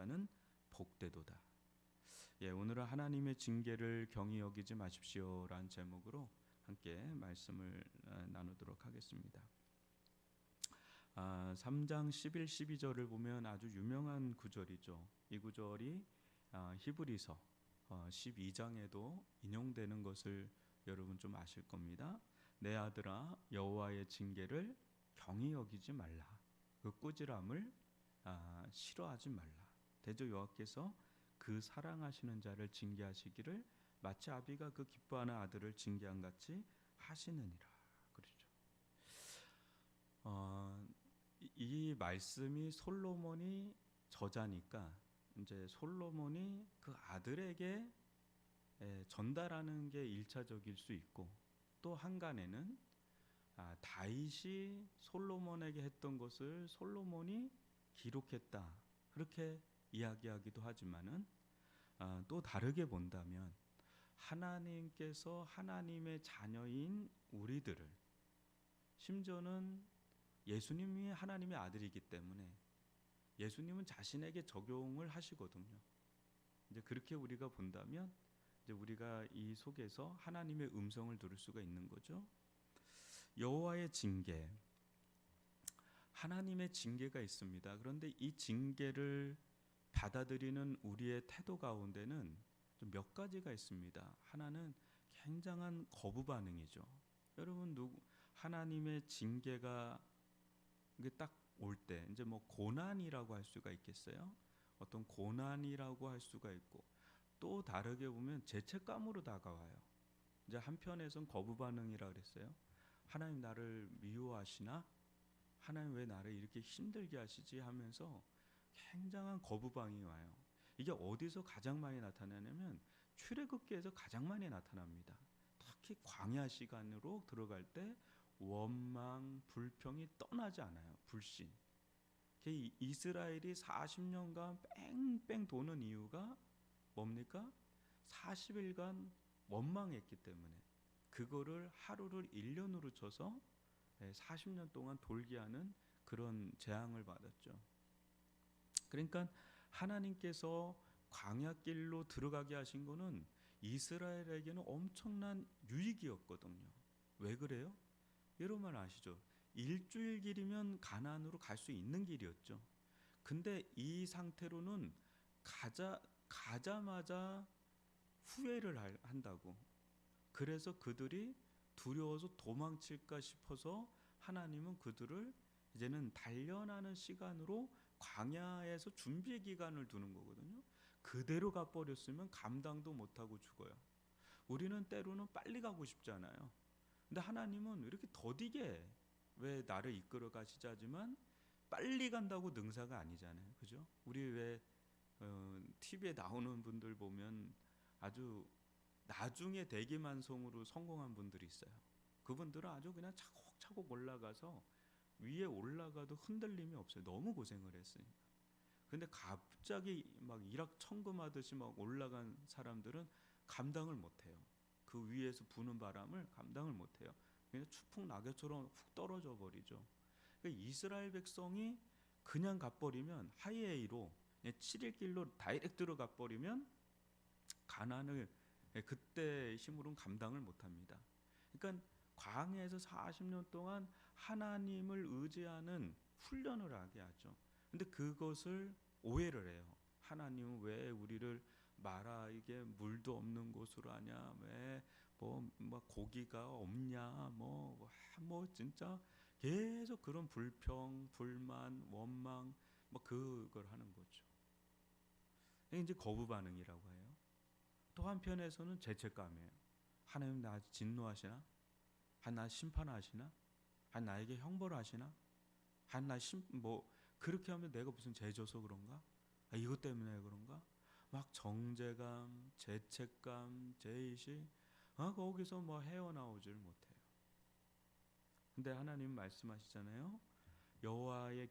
자는 복되도다. 오늘은 하나님의 징계를 경히 여기지 마십시오라는 제목으로 함께 말씀을 나누도록 하겠습니다. 3장 11, 12절을 보면 아주 유명한 구절이죠. 이 구절이 히브리서 12장에도 인용되는 것을 여러분 좀 아실 겁니다. 내 아들아, 여호와의 징계를 경히 여기지 말라. 그 꾸지람을 싫어하지 말라. 대저 여호와께서 그 사랑하시는 자를 징계하시기를 마치 아비가 그 기뻐하는 아들을 징계한 같이 하시느니라. 그렇죠. 이 말씀이 솔로몬이 저자니까 이제 솔로몬이 그 아들에게 전달하는 게 1차적일 수 있고, 또 한간에는 다윗이 솔로몬에게 했던 것을 솔로몬이 기록했다, 그렇게 이야기하기도 하지만은 또 다르게 본다면 하나님께서 하나님의 자녀인 우리들을, 심지어는 예수님이 하나님의 아들이기 때문에 예수님은 자신에게 적용을 하시거든요. 이제 그렇게 우리가 본다면 이제 우리가 이 속에서 하나님의 음성을 들을 수가 있는 거죠. 여호와의 징계, 하나님의 징계가 있습니다. 그런데 이 징계를 받아들이는 우리의 태도 가운데는 좀 몇 가지가 있습니다. 하나는 굉장한 거부 반응이죠. 여러분, 하나님의 징계가 이게 딱 올 때 이제 뭐 고난이라고 할 수가 있겠어요? 어떤 고난이라고 할 수가 있고, 또 다르게 보면 죄책감으로 다가와요. 이제 한편에선 거부 반응이라 그랬어요. 하나님 나를 미워하시나? 하나님 왜 나를 이렇게 힘들게 하시지? 하면서 굉장한 거부 반응이 와요. 이게 어디서 가장 많이 나타나냐면 출애굽기에서 가장 많이 나타납니다. 특히 광야 시간으로 들어갈 때 원망, 불평이 떠나지 않아요. 불신. 이스라엘이 40년간 뺑뺑 도는 이유가 뭡니까? 40일간 원망했기 때문에 그거를 하루를 1년으로 쳐서 40년 동안 돌게 하는 그런 재앙을 받았죠. 그러니까 하나님께서 광야길로 들어가게 하신 거는 이스라엘에게는 엄청난 유익이었거든요. 왜 그래요? 여러분 아시죠? 일주일 길이면 가나안으로 갈 수 있는 길이었죠. 근데 이 상태로는 가자마자 후회를 한다고. 그래서 그들이 두려워서 도망칠까 싶어서 하나님은 그들을 이제는 단련하는 시간으로 광야에서 준비 기간을 두는 거거든요. 그대로 가버렸으면 감당도 못하고 죽어요. 우리는 때로는 빨리 가고 싶잖아요. 근데 하나님은 이렇게 더디게 왜 나를 이끌어 가시자 하지만 빨리 간다고 능사가 아니잖아요. 그죠? 우리 왜 TV에 나오는 분들 보면 아주 나중에 대기만성으로 성공한 분들이 있어요. 그분들은 아주 그냥 차곡차곡 올라가서 위에 올라가도 흔들림이 없어요. 너무 고생을 했으니까. 근데 갑자기 막 일확천금하듯이 막 올라간 사람들은 감당을 못해요. 그 위에서 부는 바람을 감당을 못해요. 그냥 추풍 낙엽처럼 훅 떨어져 버리죠. 그러니까 이스라엘 백성이 그냥 가버리면 하이웨이로 7일 길로 다이렉트로 가버리면 가난을 그때 힘으로는 감당을 못합니다. 그러니까 광야에서 40년 동안 하나님을 의지하는 훈련을 하게 하죠. 근데 그것을 오해를 해요. 하나님은 왜 우리를 마라 이게 물도 없는 곳으로 하냐? 왜 뭐 고기가 없냐? 뭐 진짜 계속 그런 불평, 불만, 원망 뭐 그걸 하는 거죠. 이게 이제 거부 반응이라고 해요. 또 한편에서는 죄책감이에요. 하나님 나 진노하시나? 나 심판하시나? 나에게 형벌하시나? 뭐 그렇게 하면 내가 무슨 죄 져서 그런가? 이것 때문에 그런가? 막 정죄감, 죄책감, 죄의식, 거기서 뭐 헤어나오질 못해요. 근데 하나님 말씀하시잖아요. 여호와의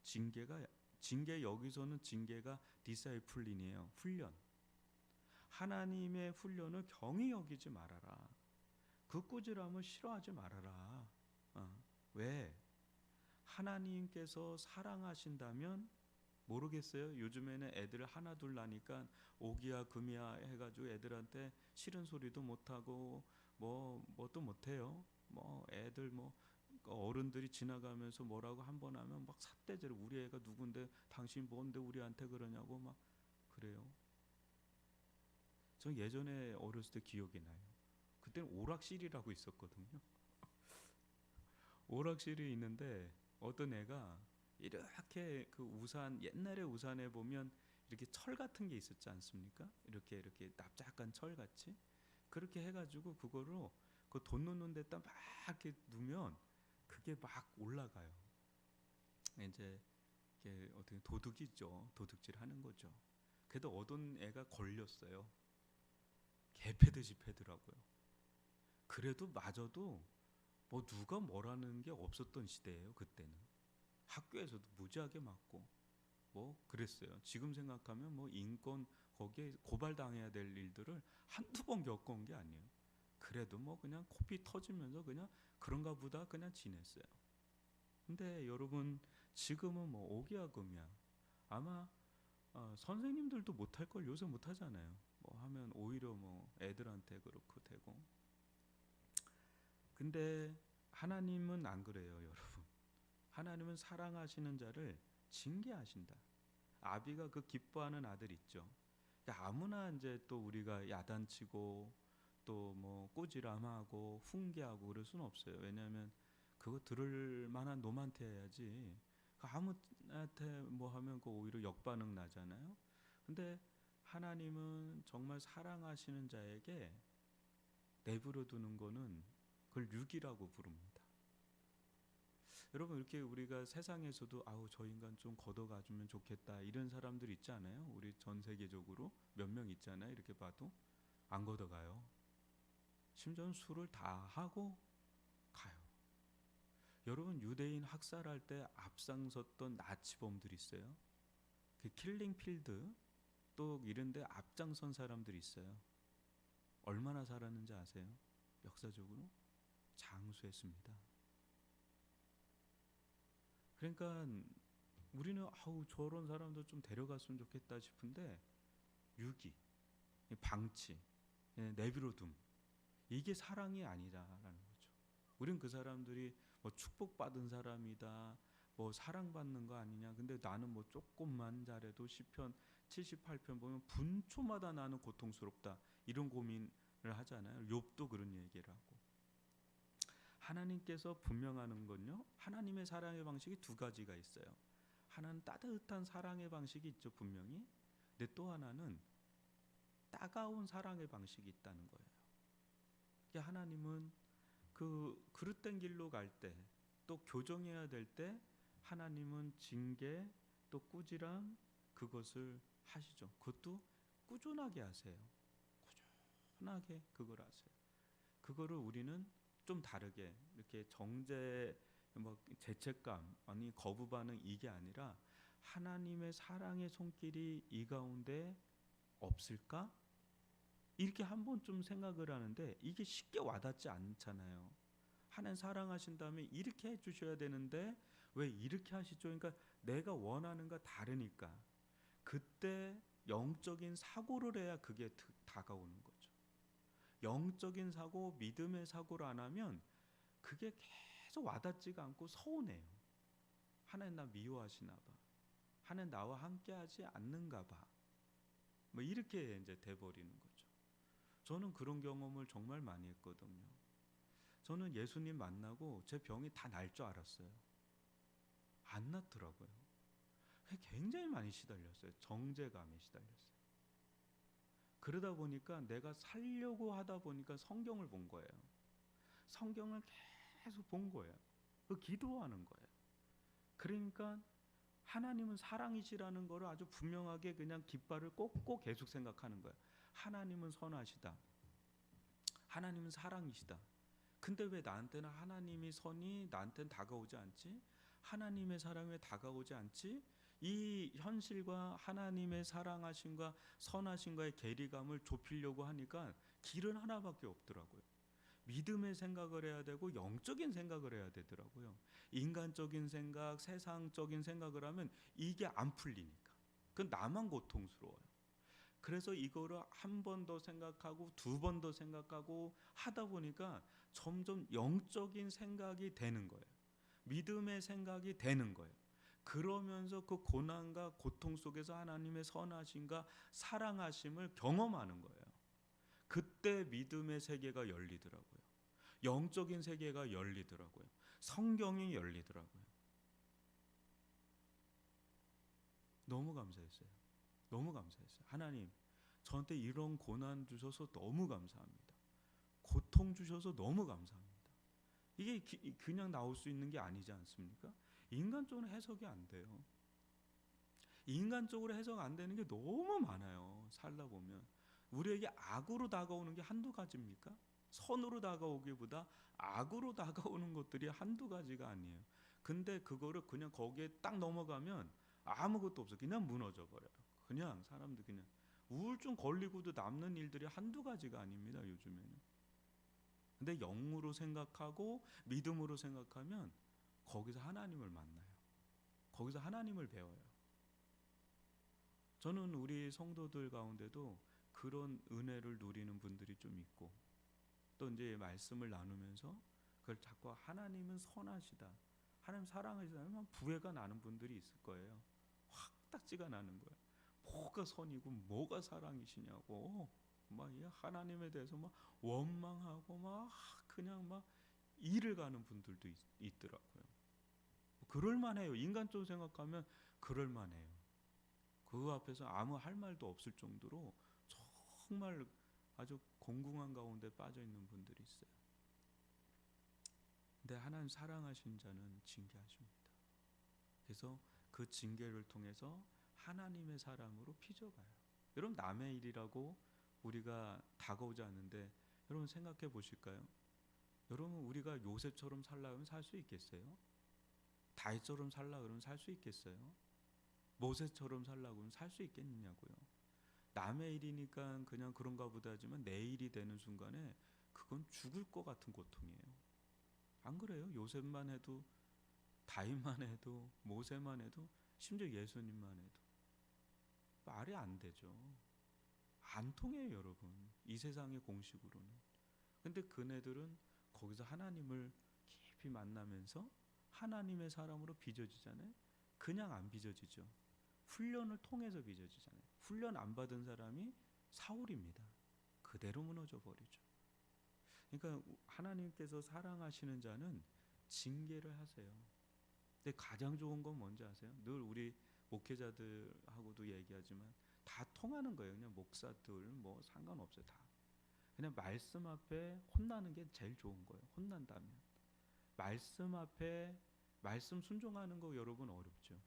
징계, 여기서는 징계가 디사이플린이에요. 훈련. 하나님의 훈련을 경히 여기지 말아라. 그 꾸지람을 싫어하지 말아라. 왜? 하나님께서 사랑하신다면 모르겠어요. 요즘에는 애들 하나 둘 나니까 오기야 금이야 해가지고 애들한테 싫은 소리도 못하고 뭐 또 못해요. 뭐 애들 뭐 어른들이 지나가면서 뭐라고 한 번 하면 막 삿대질을, 우리 애가 누군데 당신 뭔데 우리한테 그러냐고 막 그래요. 저 예전에 어렸을 때 기억이 나요. 그때는 오락실이라고 있었거든요. 오락실이 있는데 어떤 애가 이렇게 그 우산, 옛날에 우산에 보면 이렇게 철 같은 게 있었지 않습니까? 이렇게 납작한 철 같이 그렇게 해가지고 그거로 그 돈 넣는 데다 막 이렇게 누면 그게 막 올라가요. 이제 이게 어떻게 도둑이죠. 도둑질 하는 거죠. 그래도 어떤 애가 걸렸어요. 개패듯이 패더라고요. 그래도 마저도 뭐 누가 뭐라는 게 없었던 시대예요. 그때는 학교에서도 무지하게 맞고 뭐 그랬어요. 지금 생각하면 뭐 인권 거기에 고발당해야 될 일들을 한두 번 겪어온 게 아니에요. 그래도 뭐 그냥 코피 터지면서 그냥 그런가 보다 그냥 지냈어요. 근데 여러분 지금은 뭐 오기야 금이야. 아마 선생님들도 못할 걸 요새 못하잖아요. 뭐 하면 오히려 뭐 애들한테 그렇고 되고. 근데 하나님은 안 그래요, 여러분. 하나님은 사랑하시는 자를 징계하신다. 아비가 그 기뻐하는 아들 있죠. 그러니까 아무나 이제 또 우리가 야단치고 또 뭐 꼬지람하고 훈계하고 그럴 수는 없어요. 왜냐하면 그거 들을 만한 놈한테 해야지. 그 아무한테 뭐 하면 그 오히려 역반응 나잖아요. 근데 하나님은 정말 사랑하시는 자에게 내버려 두는 거는 그걸 유기라고 부릅니다. 여러분 이렇게 우리가 세상에서도 아우 저 인간 좀 걷어가주면 좋겠다 이런 사람들 있지 않아요? 우리 전 세계적으로 몇 명 있잖아요. 이렇게 봐도 안 걷어가요. 심지어는 술을 다 하고 가요. 여러분 유대인 학살할 때 앞장섰던 나치범들이 있어요. 그 킬링필드 또 이런데 앞장선 사람들이 있어요. 얼마나 살았는지 아세요? 역사적으로 장수했습니다. 그러니까 우리는 아우 저런 사람도 좀 데려갔으면 좋겠다 싶은데 유기, 방치, 내비로둠 이게 사랑이 아니라는 거죠. 우리는 그 사람들이 뭐 축복받은 사람이다, 뭐 사랑받는 거 아니냐. 근데 나는 뭐 조금만 잘해도 시편 78편 보면 분초마다 나는 고통스럽다 이런 고민을 하잖아요. 욥도 그런 얘기를 하고. 하나님께서 분명하는 건요. 하나님의 사랑의 방식이 두 가지가 있어요. 하나는 따뜻한 사랑의 방식이 있죠, 분명히. 근데 또 하나는 따가운 사랑의 방식이 있다는 거예요. 하나님은 그 그릇된 길로 갈 때, 또 교정해야 될 때 하나님은 징계 또 꾸지람 그것을 하시죠. 그것도 꾸준하게 하세요. 꾸준하게 그걸 하세요. 그거를 우리는 좀 다르게 이렇게 정죄 뭐 죄책감 아니 거부 반응 이게 아니라 하나님의 사랑의 손길이 이 가운데 없을까? 이렇게 한번 좀 생각을 하는데 이게 쉽게 와닿지 않잖아요. 하나님 사랑하신다면 이렇게 해주셔야 되는데 왜 이렇게 하시죠? 그러니까 내가 원하는 거 다르니까 그때 영적인 사고를 해야 그게 다가오는 거죠. 영적인 사고, 믿음의 사고를 안 하면 그게 계속 와닿지가 않고 서운해요. 하나님 나 미워하시나 봐. 하나님 나와 함께하지 않는가 봐. 뭐 이렇게 이제 돼버리는 거죠. 저는 그런 경험을 정말 많이 했거든요. 저는 예수님 만나고 제 병이 다 날 줄 알았어요. 안 낫더라고요. 굉장히 많이 시달렸어요. 정죄감에 시달렸어요. 그러다 보니까 내가 살려고 하다 보니까 성경을 본 거예요. 성경을 계속 본 거예요. 그 기도하는 거예요. 그러니까 하나님은 사랑이시라는 거를 아주 분명하게 그냥 깃발을 꽂고 계속 생각하는 거예요. 하나님은 선하시다. 하나님은 사랑이시다. 근데 왜 나한테는 하나님이 선이 나한테는 다가오지 않지? 하나님의 사랑이 왜 다가오지 않지? 이 현실과 하나님의 사랑하심과 선하심과의 괴리감을 좁히려고 하니까 길은 하나밖에 없더라고요. 믿음의 생각을 해야 되고 영적인 생각을 해야 되더라고요. 인간적인 생각, 세상적인 생각을 하면 이게 안 풀리니까. 그건 나만 고통스러워요. 그래서 이거를 한 번 더 생각하고 두 번 더 생각하고 하다 보니까 점점 영적인 생각이 되는 거예요. 믿음의 생각이 되는 거예요. 그러면서 그 고난과 고통 속에서 하나님의 선하심과 사랑하심을 경험하는 거예요. 그때 믿음의 세계가 열리더라고요. 영적인 세계가 열리더라고요. 성경이 열리더라고요. 너무 감사했어요. 너무 감사했어요. 하나님, 저한테 이런 고난 주셔서 너무 감사합니다. 고통 주셔서 너무 감사합니다. 이게 그냥 나올 수 있는 게 아니지 않습니까? 인간적으로 해석이 안 돼요. 인간적으로 해석 안 되는 게 너무 많아요. 살다 보면 우리에게 악으로 다가오는 게 한두 가지입니까? 선으로 다가오기보다 악으로 다가오는 것들이 한두 가지가 아니에요. 근데 그거를 그냥 거기에 딱 넘어가면 아무것도 없어. 그냥 무너져 버려요. 그냥 사람들 그냥 우울증 걸리고도 남는 일들이 한두 가지가 아닙니다. 요즘에는. 근데 영으로 생각하고 믿음으로 생각하면 거기서 하나님을 만나요. 거기서 하나님을 배워요. 저는 우리 성도들 가운데도 그런 은혜를 누리는 분들이 좀 있고, 또 이제 말씀을 나누면서 그걸 자꾸 하나님은 선하시다, 하나님 사랑하시다면 부해가 나는 분들이 있을 거예요. 확 딱지가 나는 거예요. 뭐가 선이고 뭐가 사랑이시냐고 막 하나님에 대해서 막 원망하고 막 그냥 막 일을 가는 분들도 있더라고요. 그럴만해요. 인간적으로 생각하면 그럴만해요. 그 앞에서 아무 할 말도 없을 정도로 정말 아주 공공한 가운데 빠져 있는 분들이 있어요. 근데 하나님 사랑하신 자는 징계하십니다. 그래서 그 징계를 통해서 하나님의 사람으로 빚어가요. 여러분, 남의 일이라고 우리가 다가오지 않는데 여러분 생각해 보실까요? 여러분, 우리가 요셉처럼 살려면 살 수 있겠어요? 다윗처럼 살라 그러면 살 수 있겠어요? 모세처럼 살라고 하면 살 수 있겠느냐고요. 남의 일이니까 그냥 그런가 보다 하지만 내 일이 되는 순간에 그건 죽을 것 같은 고통이에요. 안 그래요? 요셉만 해도, 다윗만 해도, 모세만 해도, 심지어 예수님만 해도 말이 안 되죠. 안 통해요, 여러분. 이 세상의 공식으로는. 근데 그네들은 거기서 하나님을 깊이 만나면서 하나님의 사람으로 빚어지잖아요. 그냥 안 빚어지죠. 훈련을 통해서 빚어지잖아요. 훈련 안 받은 사람이 사울입니다. 그대로 무너져 버리죠. 그러니까 하나님께서 사랑하시는 자는 징계를 하세요. 근데 가장 좋은 건 뭔지 아세요? 늘 우리 목회자들하고도 얘기하지만 다 통하는 거예요. 그냥 목사들 뭐 상관없어요. 다 그냥 말씀 앞에 혼나는 게 제일 좋은 거예요. 혼난다면 말씀 앞에 말씀 순종하는 거 여러분 어렵죠.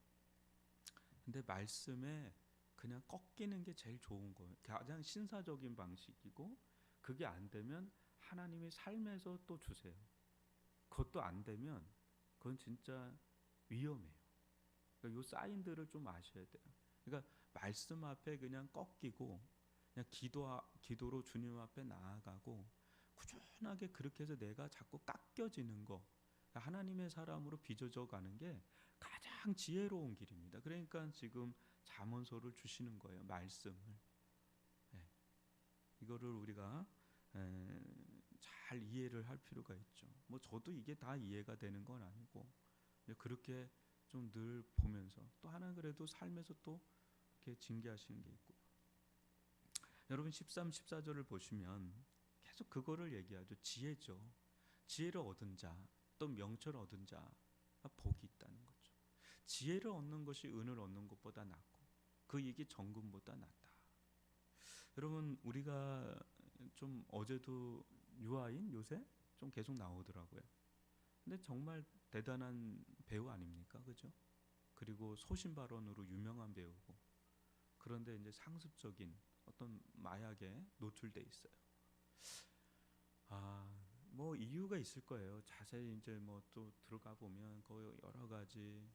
근데 말씀에 그냥 꺾이는 게 제일 좋은 거예요. 가장 신사적인 방식이고, 그게 안 되면 하나님이 삶에서 또 주세요. 그것도 안 되면 그건 진짜 위험해요. 그러니까 이 사인들을 좀 아셔야 돼요. 그러니까 말씀 앞에 그냥 꺾이고 그냥 기도로 주님 앞에 나아가고 꾸준하게 그렇게 해서 내가 자꾸 깎여지는 거, 그러니까 하나님의 사람으로 빚어져 가는 게 가장 지혜로운 길입니다. 그러니까 지금 잠언서를 주시는 거예요. 말씀을. 네. 이거를 우리가 잘 이해를 할 필요가 있죠. 뭐 저도 이게 다 이해가 되는 건 아니고 그렇게 좀 늘 보면서 또 하나 그래도 삶에서 또 이렇게 징계하시는 게 있고요. 여러분 13, 14절을 보시면 계속 그거를 얘기하죠. 지혜죠. 지혜를 얻은 자, 또 명철을 얻은 자가 복이 있다는 거죠. 지혜를 얻는 것이 은을 얻는 것보다 낫고 그 이익이 정금보다 낫다. 여러분, 우리가 좀 어제도 유아인 요새 좀 계속 나오더라고요. 근데 정말 대단한 배우 아닙니까? 그죠? 그리고 소신발언으로 유명한 배우고, 그런데 이제 상습적인 어떤 마약에 노출돼 있어요. 뭐 이유가 있을 거예요. 자세히 이제 뭐 또 들어가 보면 그 여러 가지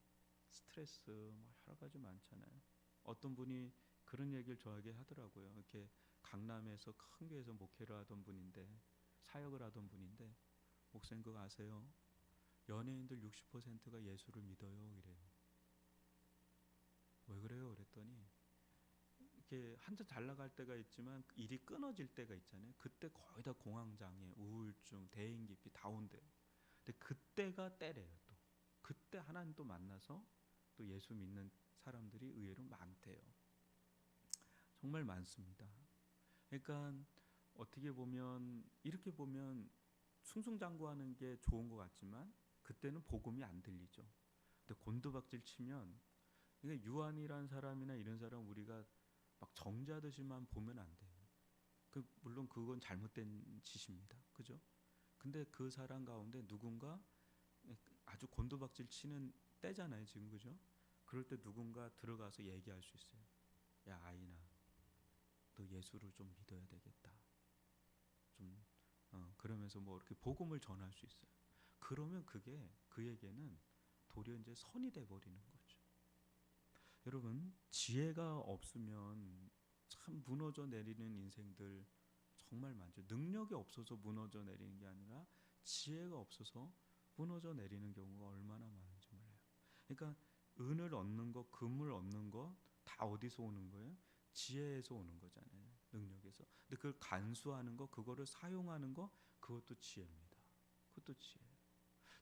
스트레스 뭐 여러 가지 많잖아요. 어떤 분이 그런 얘기를 저에게 하더라고요. 이렇게 강남에서 큰 교회에서 목회를 하던 분인데 사역을 하던 분인데 목사님 그거 아세요? 연예인들 60%가 예수를 믿어요. 이래요. 왜 그래요? 그랬더니 이렇게 한참 잘 나갈 때가 있지만 일이 끊어질 때가 있잖아요. 그때 거의 다 공황장애, 우울증, 대인기피 다 온대요. 근데 그때가 때래요. 또 그때 하나님 또 만나서 또 예수 믿는 사람들이 의외로 많대요. 정말 많습니다. 그러니까 어떻게 보면 이렇게 보면 승승장구하는 게 좋은 것 같지만 그때는 복음이 안 들리죠. 근데 곤두박질 치면 이게 유한이란 사람이나 이런 사람 우리가 막 정죄하듯이만 보면 안 돼요. 물론 그건 잘못된 짓입니다. 그죠? 근데 그 사람 가운데 누군가 아주 곤두박질 치는 때잖아요. 지금 그죠? 그럴 때 누군가 들어가서 얘기할 수 있어요. 야 아이나 너 예수를 좀 믿어야 되겠다. 좀 그러면서 뭐 이렇게 복음을 전할 수 있어요. 그러면 그게 그에게는 도리어 이제 선이 돼 버리는 거죠. 여러분 지혜가 없으면 참 무너져 내리는 인생들 정말 많죠. 능력이 없어서 무너져 내리는 게 아니라 지혜가 없어서 무너져 내리는 경우가 얼마나 많은지 몰라요. 그러니까 은을 얻는 것, 금을 얻는 것 다 어디서 오는 거예요? 지혜에서 오는 거잖아요. 능력에서. 근데 그걸 간수하는 거, 그거를 사용하는 거, 그것도 지혜입니다. 그것도 지혜예요.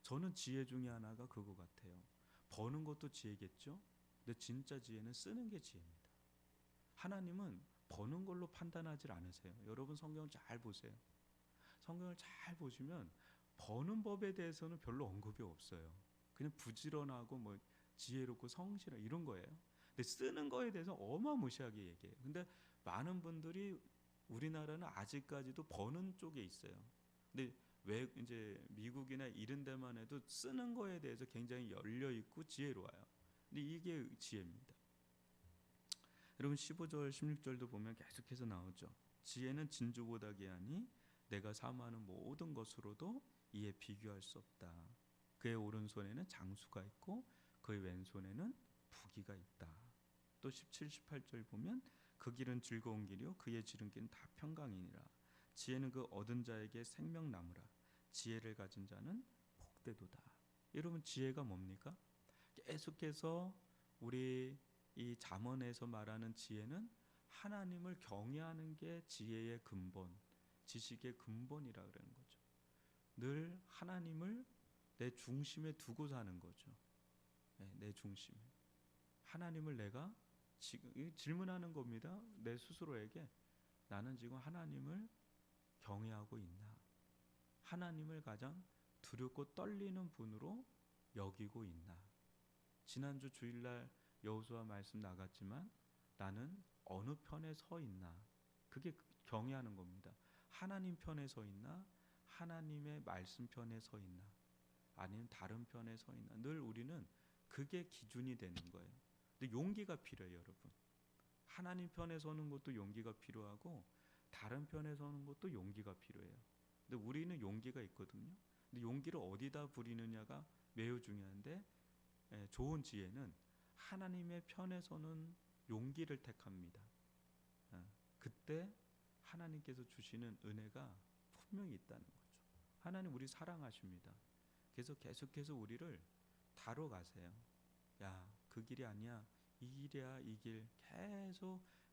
저는 지혜 중에 하나가 그거 같아요. 버는 것도 지혜겠죠? 근데 진짜 지혜는 쓰는 게 지혜입니다. 하나님은 버는 걸로 판단하지 않으세요. 여러분 성경을 잘 보세요. 성경을 잘 보시면 버는 법에 대해서는 별로 언급이 없어요. 그냥 부지런하고 뭐 지혜롭고 성실한 이런 거예요. 근데 쓰는 거에 대해서 어마무시하게 얘기해요. 근데 많은 분들이 우리나라는 아직까지도 버는 쪽에 있어요. 근데 왜 이제 미국이나 이런 데만 해도 쓰는 거에 대해서 굉장히 열려 있고 지혜로워요. 근데 이게 지혜입니다. 여러분 15절 16절도 보면 계속해서 나오죠. 지혜는 진주보다 귀하니 내가 사모하는 모든 것으로도 이에 비교할 수 없다. 그의 오른손에는 장수가 있고 그의 왼손에는 부귀가 있다. 또 17, 18절 보면 그 길은 즐거운 길이요 그의 지름길은 다 평강이니라. 지혜는 그 얻은 자에게 생명나무라. 지혜를 가진 자는 복되도다. 여러분 지혜가 뭡니까? 계속해서 우리 이 잠언에서 말하는 지혜는 하나님을 경외하는 게 지혜의 근본, 지식의 근본이라 그러는 거죠. 늘 하나님을 내 중심에 두고 사는 거죠. 네, 내 중심에. 하나님을 내가 지금 질문하는 겁니다. 내 스스로에게 나는 지금 하나님을 경외하고 있나? 하나님을 가장 두렵고 떨리는 분으로 여기고 있나? 지난주 주일날 여호수아 말씀 나갔지만 나는 어느 편에 서 있나? 그게 경외하는 겁니다. 하나님 편에 서 있나? 하나님의 말씀 편에 서 있나? 아니면 다른 편에 서 있나? 늘 우리는 그게 기준이 되는 거예요. 근데 용기가 필요해요, 여러분. 하나님 편에 서는 것도 용기가 필요하고 다른 편에 서는 것도 용기가 필요해요. 근데 우리는 용기가 있거든요. 근데 용기를 어디다 부리느냐가 매우 중요한데 좋은 지혜는 하나님의 편에 서는 용기를 택합니다. 그때 하나님께서 주시는 은혜가 분명히 있다는 거죠. 하나님 우리 사랑하십니다. 그래서 계속해서 우리를 다뤄가세요. 야, 그 길이 아니야. 이 길이야, 이 길.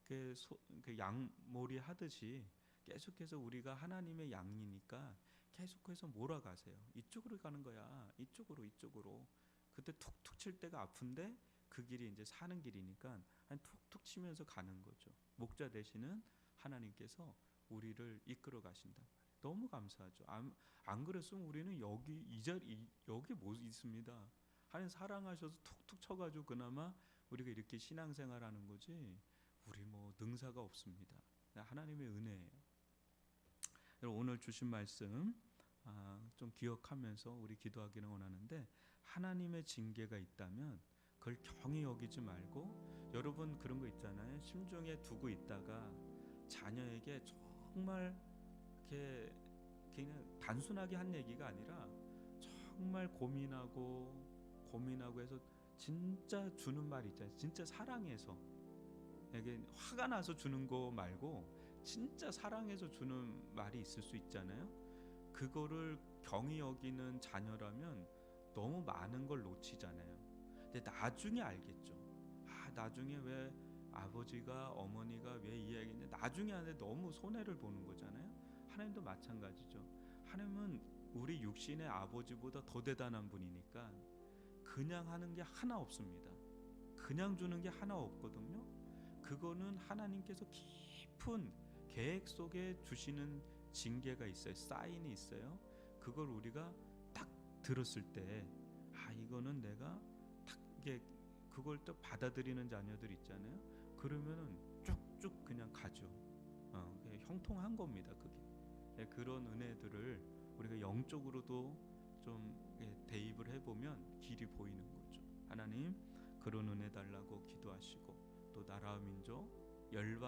계속 그 양몰이 하듯이 계속해서 우리가 하나님의 양이니까 계속해서 몰아가세요. 이쪽으로 가는 거야. 이쪽으로. 그때 툭툭 칠 때가 아픈데 그 길이 이제 사는 길이니까 한 툭툭 치면서 가는 거죠. 목자 되시는 하나님께서 우리를 이끌어 가신다. 너무 감사하죠. 안 그랬으면 우리는 여기 이 자리 여기 못 있습니다. 하나님 사랑하셔서 툭툭 쳐가지고 그나마 우리가 이렇게 신앙생활하는 거지. 우리 뭐 능사가 없습니다. 하나님의 은혜예요. 여러분 오늘 주신 말씀 좀 기억하면서 우리 기도하기를 원하는데 하나님의 징계가 있다면 그걸 경히 여기지 말고 여러분 그런 거 있잖아요. 심중에 두고 있다가 자녀에게 정말 이렇게 그냥 단순하게 한 얘기가 아니라 정말 고민하고 해서 진짜 주는 말 있잖아요. 진짜 사랑해서 이게 화가 나서 주는 거 말고 진짜 사랑해서 주는 말이 있을 수 있잖아요. 그거를 경히 여기는 자녀라면 너무 많은 걸 놓치잖아요. 근데 나중에 알겠죠. 나중에 왜 아버지가 어머니가 왜 이야기했는데 나중에 하는데 너무 손해를 보는 거잖아요. 하나님도 마찬가지죠. 하나님은 우리 육신의 아버지보다 더 대단한 분이니까 그냥 하는 게 하나 없습니다. 그냥 주는 게 하나 없거든요. 그거는 하나님께서 깊은 계획 속에 주시는 징계가 있어요. 사인이 있어요. 그걸 우리가 딱 들었을 때 이거는 내가 딱 이게 그걸 또 받아들이는 자녀들 있잖아요. 그러면은 쭉쭉 그냥 가죠. 형통한 겁니다. 그게 그런 은혜들을 우리가 영적으로도 좀 대입을 해보면 길이 보이는 거죠. 하나님 그런 은혜 달라고 기도하시고 또 나라와 민족 열방